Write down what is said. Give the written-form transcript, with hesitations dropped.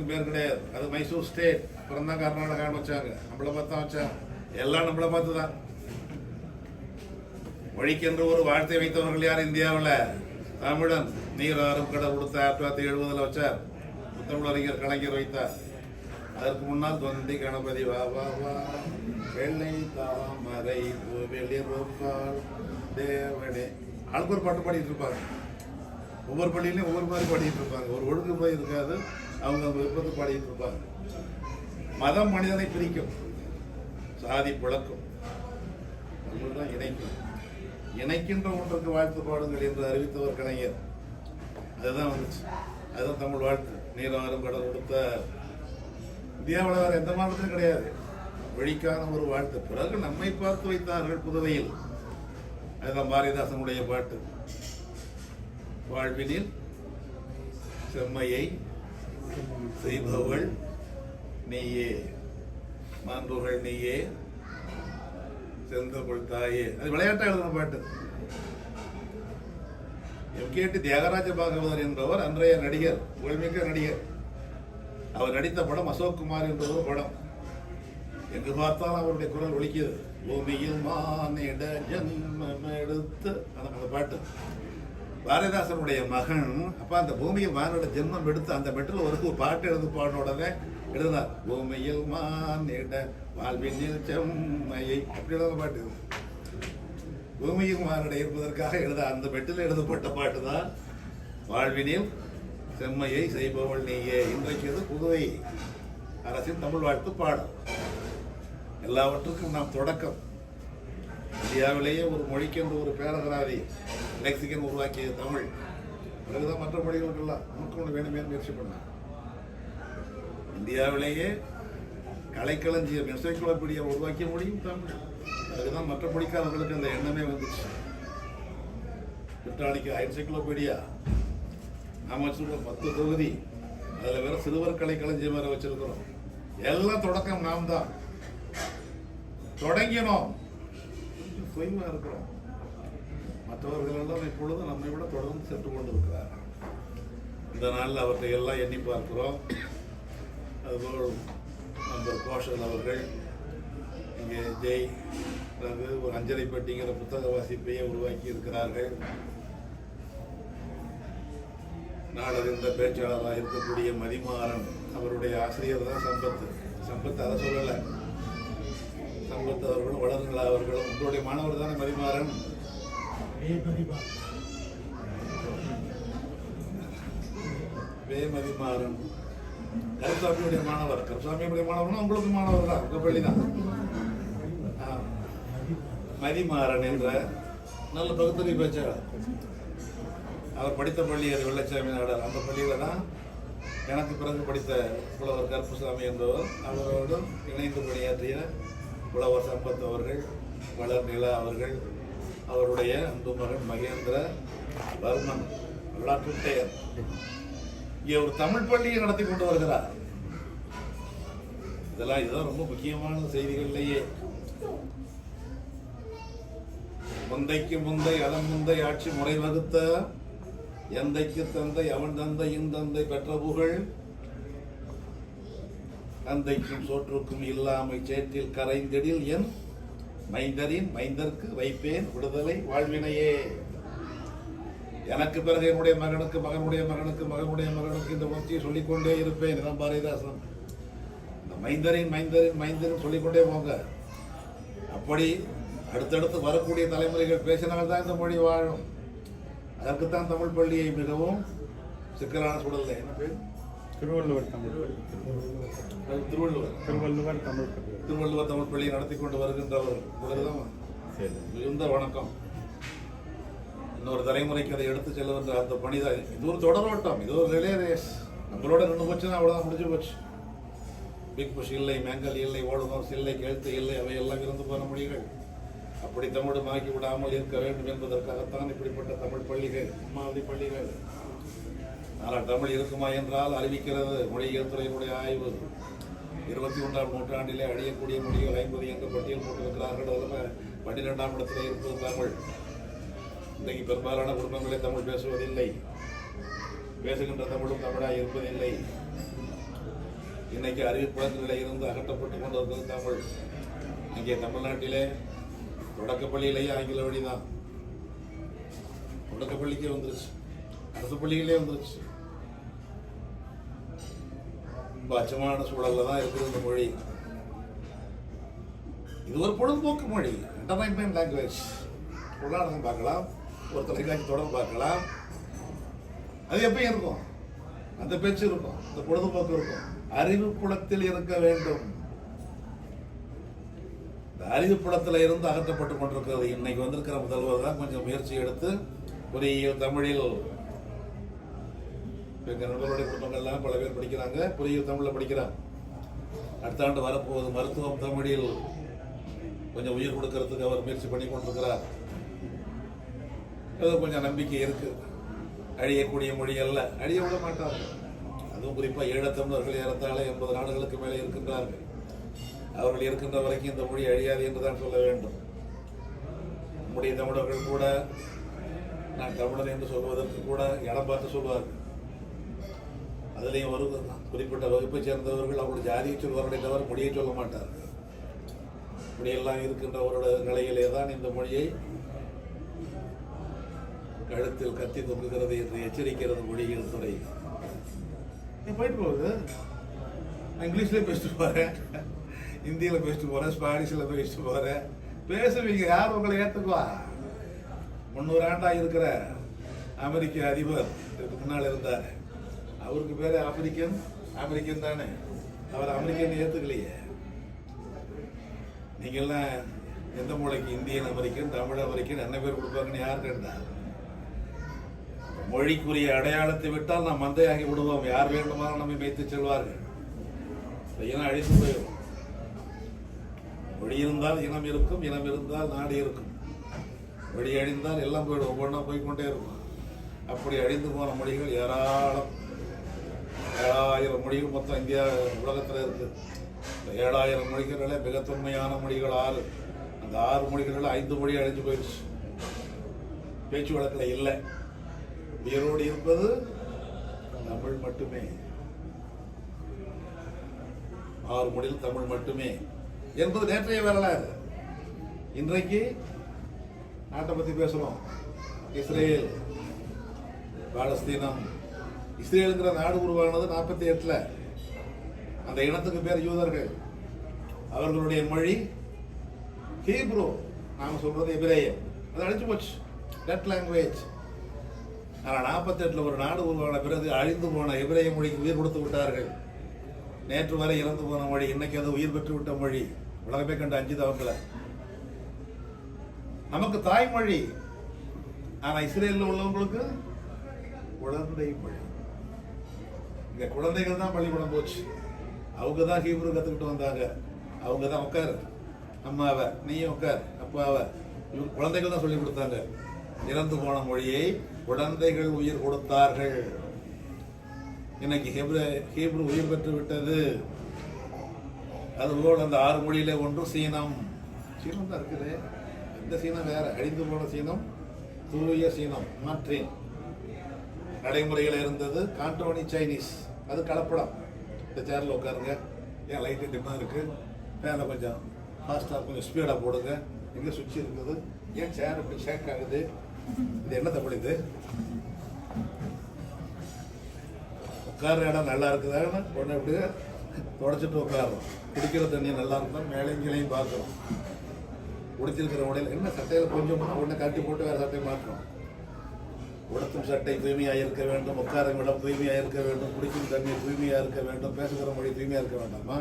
பேர் கிடையாது. அது மைசூர் ஸ்டேட், அப்புறம் தான் கர்நாடகான்னு வச்சாங்க. நம்மளை பார்த்து தான் வச்சாங்க. எல்லாம் நம்மளை பார்த்து தான். மொழிக்கென்று ஒரு வார்த்தை வைத்தவர்கள் யார் இந்தியாவில்? தமிழன். நீராறும் கடல் கொடுத்த 1970 வச்சார். முத்தமிழறிஞர் கலைஞர் வைத்தார். அதற்கு முன்னால் தொந்தி கணபதி வா வா வா வெள்ளை தாமரை வெளிருப்பாள் தேவனே. ஆளுக்கு ஒரு பாட்டு பாடிட்டு இருப்பாங்க. ஒவ்வொரு பள்ளியிலையும் ஒவ்வொரு மாதிரி பாடிட்டு இருப்பாங்க. ஒரு ஒழுங்கு போய் இருக்காது. அவங்க விருப்பத்தை பாடிட்டு இருப்பாங்க. மதம் மனிதனை பிரிக்கும், சாதி பிளக்கும், தான் இணைக்கும். இணைக்கின்ற ஒன்றுக்கு வாழ்த்து பாடுங்கள் என்று அறிவித்தவர் கலைஞர். அதுதான் வந்துச்சு. அதுதான் தமிழ் வாழ்த்து. நீராறும் கடல் கொடுத்த இந்தியாவில் வேறு எந்த மாநிலத்திலும் கிடையாது. வழிக்கான ஒரு வாழ்த்து. பிறகு நம்மை பார்த்து வைத்தார்கள் புதுவையில். அதுதான் பாரதிதாசனுடைய பாட்டு. வாழ்வினில் செம்மையை செய்பவள் நீயே, மாண்புகள் நீயே, செந்தமிழ் தாயே. அது விளையாட்டா எழுதின பாட்டு. எம்கேடி தியாகராஜ பாகவதர் என்பவர் அன்றைய நடிகர், புகழ்மிக்க நடிகர். அவர் நடித்த படம் அசோக் குமார் என்ற ஒரு படம். எங்கு பார்த்தாலும் அவருடைய குரல் ஒலிக்குது. பூமியில் மானிட ஜன்மம் எடுத்து அந்த பாட்டு. பாரதிதாசனுடைய மகன் அப்ப அந்த பூமியில் மானிட ஜென்மம் எடுத்து அந்த மெட்டில் ஒரு பாட்டு எழுந்து பாடின உடனே எழுதினார். பூமியில் மானிட வாழ்வினில் செம்மையை அப்படி எழுத பாட்டு. பூமியில் மானிட இருப்பதற்காக எழுத அந்த மெட்டில் எழுதப்பட்ட பாட்டு தான் வாழ்வினில் செம்மையை செய்பவள் நீயே. இன்றைக்கு இது புதுவை அரசின் தமிழ் வாழ்த்து பாடம். எல்லாவற்றுக்கும் நாம் தொடக்கம். இந்தியாவிலேயே ஒரு மொழிக்கென்று ஒரு பேரகராதி லெக்சிகன் உருவாக்கிய தமிழ். பிறகுதான் மற்ற மொழிகளுக்கெல்லாம் நமக்கு ஒன்று வேணுமே முயற்சி பண்ணார். இந்தியாவிலேயே கலைக்களஞ்சியம் என்சைக்ளோபீடியா உருவாக்கிய மொழியும் தமிழ். அதுதான் மற்ற மொழிக்காரர்களுக்கு அந்த எண்ணமே வந்துச்சு. பிரிட்டானிக்கு என்சைக்ளோபீடியா நாம வச்சிருக்கோம் 10 தொகுதி. அதில் வேற சிறுவர் கலைக்களஞ்சியம் வேற வச்சிருக்கிறோம். எல்லாம் தொடக்கம் நாம் தான் தொடங்கினோம். சுயமா இருக்கிறோம். மற்றவர்கள் எல்லாம் இப்பொழுது நம்மை விட தொடர்ந்து சென்று கொண்டிருக்கிறார். இந்த நாளில் அவற்றை எல்லாம் எண்ணி பார்க்கிறோம். அதுபோல் நண்பர் கோஷல் அவர்கள் இங்கே ஜெய் ஒரு அஞ்சலை பெட்டிங்கிற புத்தக வாசிப்பையே உருவாக்கி இருக்கிறார்கள். நாடறிந்த பேச்சாளராக இருக்கக்கூடிய மதிமாறன் அவருடைய ஆசிரியர் தான் சம்பத் அதை சொல்லலை. சம்பத் அவர்களும் வளர்நிலா அவர்களும் உங்களுடைய மாணவர் தானே மதிமாறன்? மதிமாறன் கருசாமியுடைய மாணவர். கருசாமியுடைய மாணவர்னா உங்களுக்கு மாணவர் தான், உங்க பள்ளி தான். மதிமாறன் என்ற நல்ல பகுத்தறி பேச்சாளர். அவர் படித்த பள்ளி அது வெள்ளச்சாமி நாடார். அந்த பள்ளியில தான் எனக்கு பிறகு படித்த புலவர் கருப்புசாமி என்பவர் அவரோடு இணைந்து பணியாற்றிய புலவர் சம்பத் அவர்கள், வளர்நிலா அவர்கள், அவருடைய அன்பு மகன் மகேந்திர வர்மன் வரலாற்றுட்டையர் இங்கே ஒரு தமிழ் பள்ளியை நடத்தி கொண்டு வருகிறார். இதுதான் ரொம்ப முக்கியமான செய்திகளிலேயே. முந்தைக்கு முந்தை அதன் முந்தை ஆட்சி முறை வகுத்த எந்தைக்கு தந்தை அவன் தந்தை இந்தந்தை பெற்ற புகழ் தந்தைக்கும் சோற்றுக்கும் இல்லாமை சேற்றில் கரைந்திடில் என் மைந்தரின் மைந்தர்க்கு வைப்பேன் விடுதலை வாழ்வினையே. எனக்கு பிறகு என்னுடைய மகனுக்கு மகனுடைய மகனுக்கு மகனுடைய மகனுக்கு இந்த உணர்ச்சியை சொல்லிக்கொண்டே இருப்பேன். இதான் பாரதிதாசன். இந்த மைந்தரின் மைந்தரின் மைந்தரின் சொல்லிக்கொண்டே போங்க. அப்படி அடுத்தடுத்து வரக்கூடிய தலைமுறைகள் பேசினால்தான் இந்த மொழி வாழும். அதற்குத்தான் தமிழ் பள்ளியை மிகவும் சிக்கலான சூழல். என்ன பேர்? திருவள்ளுவர் தமிழ் பள்ளியை நடத்தி கொண்டு வருகின்றவர் மிகுந்த வணக்கம். இன்னொரு தலைமுறைக்கு அதை எடுத்து செல்லுகின்ற அந்த பணிதான். இது ஒரு தொடரோட்டம், இது ஒரு ரிலே ரேஸ். நம்மளோட நின்று போச்சுன்னா அவ்வளோதான், முடிஞ்சு போச்சு. பிக் புஷ் இல்லை, மேங்கல் இல்லை, ஓடுனோர்ஸ் இல்லை, கெழுத்து இல்லை, அவையெல்லாம் இருந்து போன மொழிகள். அப்படி தமிழுமாக்கி விடாமல் இருக்க வேண்டும் என்பதற்காகத்தான் இப்படிப்பட்ட தமிழ் பள்ளிகள், அம்மாவதி பள்ளிகள். ஆனால் தமிழ் இருக்குமா என்றால் அறிவிக்கிறது மொழியியல் துறையினுடைய ஆய்வு. 21ஆம் நூற்றாண்டிலே அழியக்கூடிய மொழிகள் 50 என்று பட்டியல் போட்டிருக்கிறார்கள். அதில் 12ஆம் இடத்திலே இருப்பது தமிழ். இன்றைக்கு பெரும்பாலான குடும்பங்களே தமிழ் பேசுவதில்லை. பேசுகின்ற தமிழும் தமிழாக இருப்பதில்லை. இன்னைக்கு அறிவிப்புலங்களிலே இருந்து அகற்றப்பட்டு கொண்டிருக்கிறது தமிழ். இங்கே தமிழ்நாட்டிலே தொடக்கப்பள்ளியிலேயே ஆங்கில வழி தான். தொடக்கப்பள்ளிக்கே வந்துருச்சு, அரசு பள்ளிகளே வந்துருச்சு. ரொம்ப அச்சமான சூழல்ல தான் இருக்குது இந்த மொழி. இது ஒரு பொழுதுபோக்கு மொழி, என்டர்டைன்மெண்ட் லாங்குவேஜ். பொருளாதாரம் பார்க்கலாம், ஒரு தொலைக்காட்சி தொடர் பார்க்கலாம். அது எப்பயும் இருக்கும், அந்த பேச்சு இருக்கும், அந்த பொழுதுபோக்கு இருக்கும். அறிவு புலத்தில் இருக்க வேண்டும். இந்த அறிவு புலத்தில் இருந்து அகற்றப்பட்டு கொண்டிருக்கிறது. இன்னைக்கு வந்திருக்கிற முதல்வர் தான் கொஞ்சம் முயற்சி எடுத்து பொறியியல் தமிழில், எங்கள் நண்பர்களுடைய குடும்பங்கள்லாம் பல பேர் படிக்கிறாங்க, பொறியியல் தமிழில் படிக்கிறாங்க. அடுத்த ஆண்டு வரப்போகுது மருத்துவம் தமிழில் கொஞ்சம் உயிர் கொடுக்கறதுக்கு அவர் முயற்சி பண்ணி கொண்டிருக்கிறார். ஏதோ கொஞ்சம் நம்பிக்கை இருக்கு. அழியக்கூடிய மொழி அல்ல, அழிய விட மாட்டார்கள். அதுவும் குறிப்பாக ஈழத்தமிழர்கள் ஏறத்தாழ 80 நாடுகளுக்கு மேலே இருக்கின்றார்கள். அவர்கள் இருக்கின்ற வரைக்கும் இந்த மொழி அழியாது என்றுதான் சொல்ல வேண்டும். நம்முடைய தமிழர்கள் கூட நான் தமிழன் என்று சொல்வதற்கு கூட இடம் பார்த்து சொல்வார்கள். அதுலேயும் ஒரு குறிப்பிட்ட வகுப்பை சேர்ந்தவர்கள் அவருடைய ஜாதியை சொல்வார்களே தவிர மொழியை சொல்ல மாட்டார்கள். இப்படியெல்லாம் இருக்கின்ற ஒரு நிலையிலே தான் இந்த மொழியை கழுத்தில் கத்தி தொங்குகிறது என்று எச்சரிக்கிறது மொழியியல் துறை. போயிட்டு போகுது. இங்கிலீஷ்ல பேசிட்டு போறேன், இந்தியில பேசிட்டு போறேன், ஸ்பானிஷ்ல பேசிட்டு போறேன். பேசுவீங்க, யார் உங்களை ஏத்துக்குவா? 300 ஆண்டா இருக்கிற அமெரிக்க அதிபர் இதுக்கு முன்னால் இருந்தார். அவருக்கு பேரு அமெரிக்கன் தானே. அவர் அமெரிக்கன் ஏத்துக்கலையே. நீங்கெல்லாம் எந்த மூளைக்கு இந்தியன் அமெரிக்கன், தமிழ் அமெரிக்கன் என்ன பேர் கொடுப்பாங்கன்னு யார் கண்டா? மொழிக்குரிய அடையாளத்தை விட்டால் நாம் மந்தையாகி விடுவோம். யார் வேண்டுமானாலும் நம்மை வைத்து செல்வார்கள். இனம் அழித்து போயிடும். மொழி இருந்தால் இனம் இருக்கும், இனம் இருந்தால் நாடு இருக்கும். மொழி அழிந்தால் எல்லாம் போயிடும், ஒவ்வொன்றா போய்கொண்டே இருக்கும். அப்படி அழிந்து போன மொழிகள் ஏராளம். 7000 மொழிகள் மொத்தம் இந்தியா உலகத்தில் இருக்கு. இந்த 7000 மொழிகளில் மிக தொன்மையான மொழிகள் 6. அந்த 6 மொழிகளில் 5 மொழி அழிஞ்சு போயிடுச்சு. பேச்சு வழக்கில் இல்லை. உயிரோடு இருப்பது தமிழ் மட்டுமே. 6 மொழியில் தமிழ் மட்டுமே என்பது நேற்றைய வரலாறு. இன்றைக்கு நாட்டை பத்தி பேசுறோம். இஸ்ரேல், பாலஸ்தீனம். இஸ்ரேலுங்கிற நாடு உருவானது 48ல். அந்த இனத்துக்கு பேர் யூதர்கள். அவர்களுடைய மொழி ஹீப்ரு, நாம சொல்றது எபிரேயம். அது அழிஞ்சு போச்சு, டெட் லாங்குவேஜ். ஆனால் 48ல் ஒரு நாடு உருவான பிறகு அழிந்து போன எபிரேய மொழிக்கு உயிர் கொடுத்து விட்டார்கள். நேற்று வரை இறந்து போன மொழி இன்னைக்கு அது உயிர் பெற்று விட்ட மொழி. உலகமே கண்டு அஞ்சுது அவங்கள. நமக்கு தாய்மொழி. ஆனா இஸ்ரேலில் உள்ளவங்களுக்கு குழந்தை மொழி. இங்க குழந்தைகள் தான் பள்ளிக்கூடம் போச்சு. அவங்க தான் ஹீப்ரு கத்துக்கிட்டு வந்தாங்க. அவங்க தான் உட்காரு அம்மாவை, நீயும் உட்கார் அப்பாவை, இவங்க குழந்தைகள் தான் சொல்லி கொடுத்தாங்க. இறந்து போன மொழியை குழந்தைகள் உயிர் கொடுத்தார்கள். இன்னைக்கு ஹீப்ரு உயிர் பெற்று விட்டது. அதுபோல் அந்த 6 மொழியில ஒன்று சீனம். சீனம் தான் இருக்குது. இந்த சீனம் வேற, அழிந்து போன சீனம், தூய சீனம், மாற்றின் நடைமுறையில் இருந்தது. கான்டோனி சைனீஸ், அது கலப்படம். இந்த சேர்ல உட்காருங்க, ஏன் லைட்டு டிம்மா இருக்கு, மேலே கொஞ்சம் ஃபாஸ்டாக கொஞ்சம் ஸ்பீடாக போடுங்க, எங்கே சுவிட்ச் இருக்குது, ஏன் சேர் இப்படி ஷேக் ஆகுது, இது என்ன தமிழ் இது? உட்கார இடம் நல்லா இருக்குதான்னு உடனே அப்படியே தொடச்சிட்டு உட்காரோம். குடிக்கிற தண்ணி நல்லா இருந்தால் மேலேங்களையும் பார்க்குறோம். உடுத்திருக்கிற உடையில் என்ன சட்டையில் கொஞ்சம் உடனே கட்டி போட்டு வேறு சட்டையை மாற்றோம். உடுத்தும் சட்டை தூய்மையாக இருக்க வேண்டும், உட்காரும் இடம் தூய்மையாக இருக்க வேண்டும், குடிக்கும் தண்ணீர் தூய்மையாக இருக்க வேண்டும், பேசுகிற மொழி தூய்மையாக இருக்க வேண்டாமா?